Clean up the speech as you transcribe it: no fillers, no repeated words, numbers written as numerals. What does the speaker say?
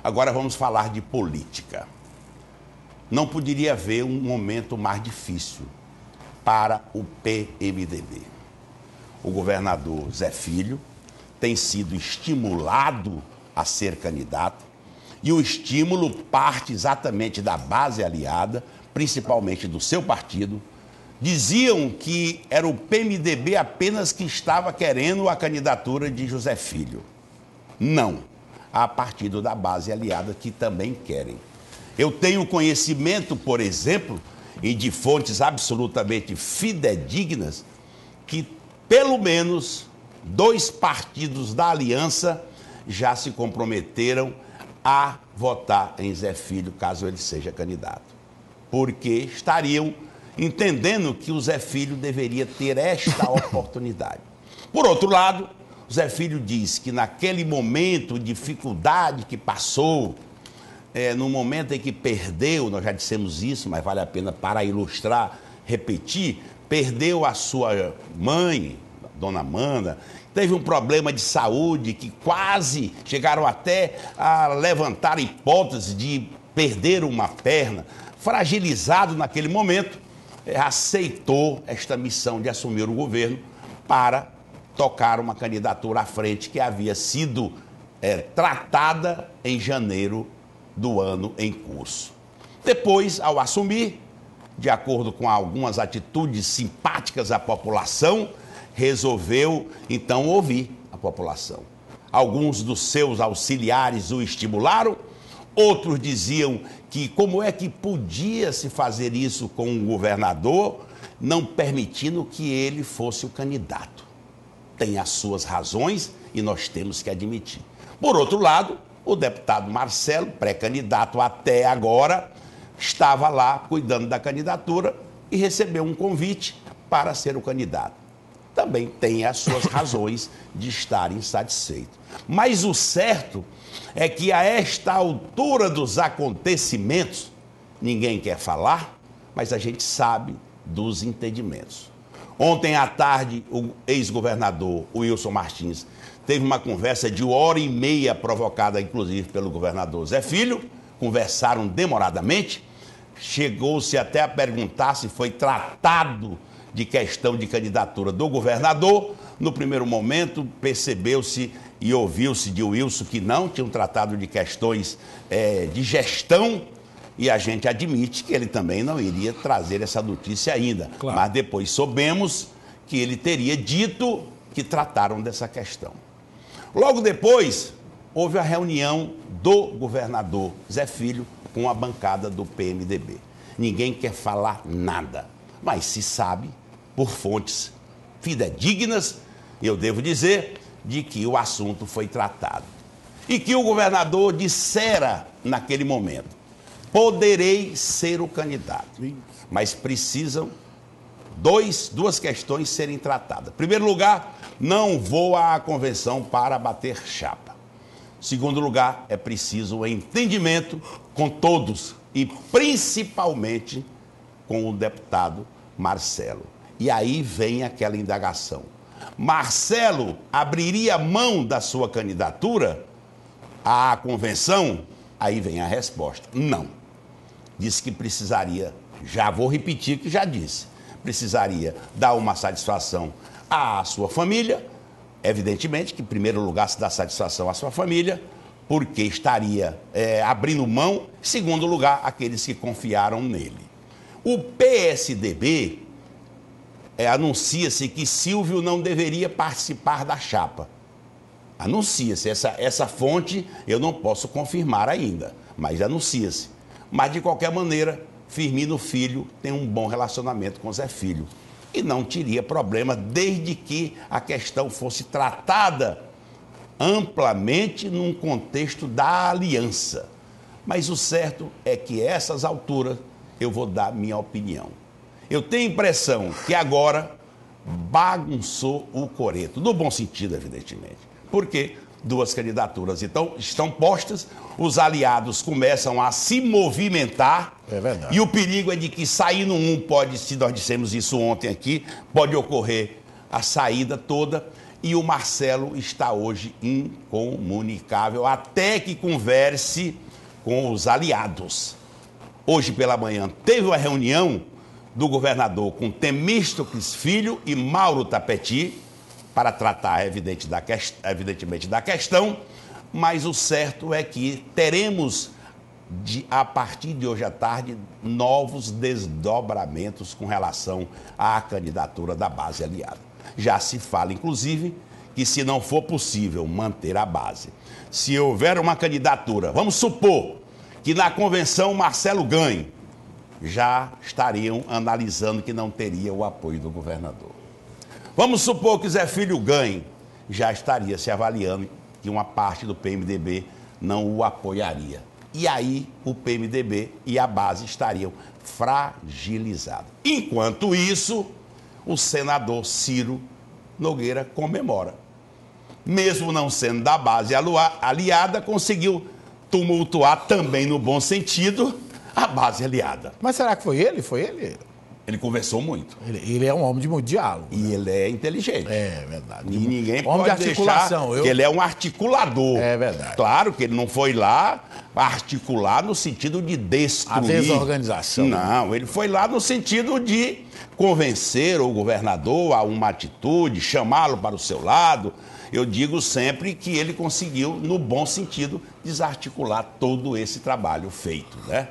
Agora vamos falar de política. Não poderia haver um momento mais difícil para o PMDB. O governador Zé Filho tem sido estimulado a ser candidato e o estímulo parte exatamente da base aliada, principalmente do seu partido. Diziam que era o PMDB apenas que estava querendo a candidatura de José Filho. Não, há partido da base aliada que também querem. Eu tenho conhecimento, por exemplo, e de fontes absolutamente fidedignas, que pelo menos 2 partidos da aliança já se comprometeram a votar em Zé Filho, caso ele seja candidato. Porque estariam entendendo que o Zé Filho deveria ter esta oportunidade. Por outro lado, o Zé Filho diz que naquele momento de dificuldade que passou, no momento em que perdeu, nós já dissemos isso, mas vale a pena para ilustrar, repetir, perdeu a sua mãe, Dona Amanda, teve um problema de saúde que quase chegaram até a levantar a hipótese de perder uma perna, fragilizado naquele momento, aceitou esta missão de assumir o governo para tocar uma candidatura à frente que havia sido tratada em janeiro do ano em curso. Depois, ao assumir, de acordo com algumas atitudes simpáticas à população, resolveu, então, ouvir a população. Alguns dos seus auxiliares o estimularam, outros diziam que como é que podia se fazer isso com um governador, não permitindo que ele fosse o candidato. Tem as suas razões e nós temos que admitir. Por outro lado, o deputado Marcelo, pré-candidato até agora, estava lá cuidando da candidatura e recebeu um convite para ser o candidato. Também tem as suas razões de estar insatisfeito. Mas o certo é que a esta altura dos acontecimentos, ninguém quer falar, mas a gente sabe dos entendimentos. Ontem à tarde, o ex-governador Wilson Martins teve uma conversa de 1h30, provocada inclusive pelo governador Zé Filho, conversaram demoradamente, chegou-se até a perguntar se foi tratado de questão de candidatura do governador. No primeiro momento, percebeu-se e ouviu-se de Wilson que não tinham tratado de questões de gestão, e a gente admite que ele também não iria trazer essa notícia ainda. Claro. Mas depois soubemos que ele teria dito que trataram dessa questão. Logo depois, houve a reunião do governador Zé Filho com a bancada do PMDB. Ninguém quer falar nada, mas se sabe, por fontes fidedignas, eu devo dizer, de que o assunto foi tratado. E que o governador dissera naquele momento: poderei ser o candidato, mas precisam duas questões serem tratadas. Em primeiro lugar, não vou à convenção para bater chapa. Em segundo lugar, é preciso um entendimento com todos e principalmente com o deputado Marcelo. E aí vem aquela indagação. Marcelo abriria mão da sua candidatura à convenção? Aí vem a resposta: não. Disse que precisaria, já vou repetir que já disse, precisaria dar uma satisfação à sua família, evidentemente que em primeiro lugar se dá satisfação à sua família, porque estaria abrindo mão, em segundo lugar, aqueles que confiaram nele. O PSDB anuncia-se que Silvio não deveria participar da chapa. Anuncia-se, essa fonte eu não posso confirmar ainda, mas anuncia-se. Mas, de qualquer maneira, Firmino Filho tem um bom relacionamento com Zé Filho. E não teria problema, desde que a questão fosse tratada amplamente num contexto da aliança. Mas o certo é que, a essas alturas, eu vou dar minha opinião. Eu tenho a impressão que agora bagunçou o coreto, no bom sentido, evidentemente. Por quê? 2 candidaturas então estão postas, os aliados começam a se movimentar. É verdade. E o perigo é de que saindo um pode, se nós dissemos isso ontem aqui, pode ocorrer a saída toda. e o Marcelo está hoje incomunicável até que converse com os aliados. Hoje pela manhã teve uma reunião do governador com Temístocles Filho e Mauro Tapetti para tratar evidentemente da questão, mas o certo é que teremos, a partir de hoje à tarde, novos desdobramentos com relação à candidatura da base aliada. Já se fala, inclusive, que se não for possível manter a base, se houver uma candidatura, vamos supor que na convenção Marcelo ganhe, já estariam analisando que não teria o apoio do governador. Vamos supor que Zé Filho ganhe, já estaria se avaliando que uma parte do PMDB não o apoiaria. E aí o PMDB e a base estariam fragilizados. Enquanto isso, o senador Ciro Nogueira comemora. Mesmo não sendo da base aliada, conseguiu tumultuar também no bom sentido a base aliada. Mas será que foi ele? Foi ele? Ele conversou muito. Ele é um homem de muito diálogo. E ele é inteligente. É verdade. E ninguém homem pode de articulação. deixar que ele é um articulador. É verdade. Claro que ele não foi lá articular no sentido de destruir. A desorganização. Não, ele foi lá no sentido de convencer o governador a uma atitude, chamá-lo para o seu lado. Eu digo sempre que ele conseguiu, no bom sentido, desarticular todo esse trabalho feito, né?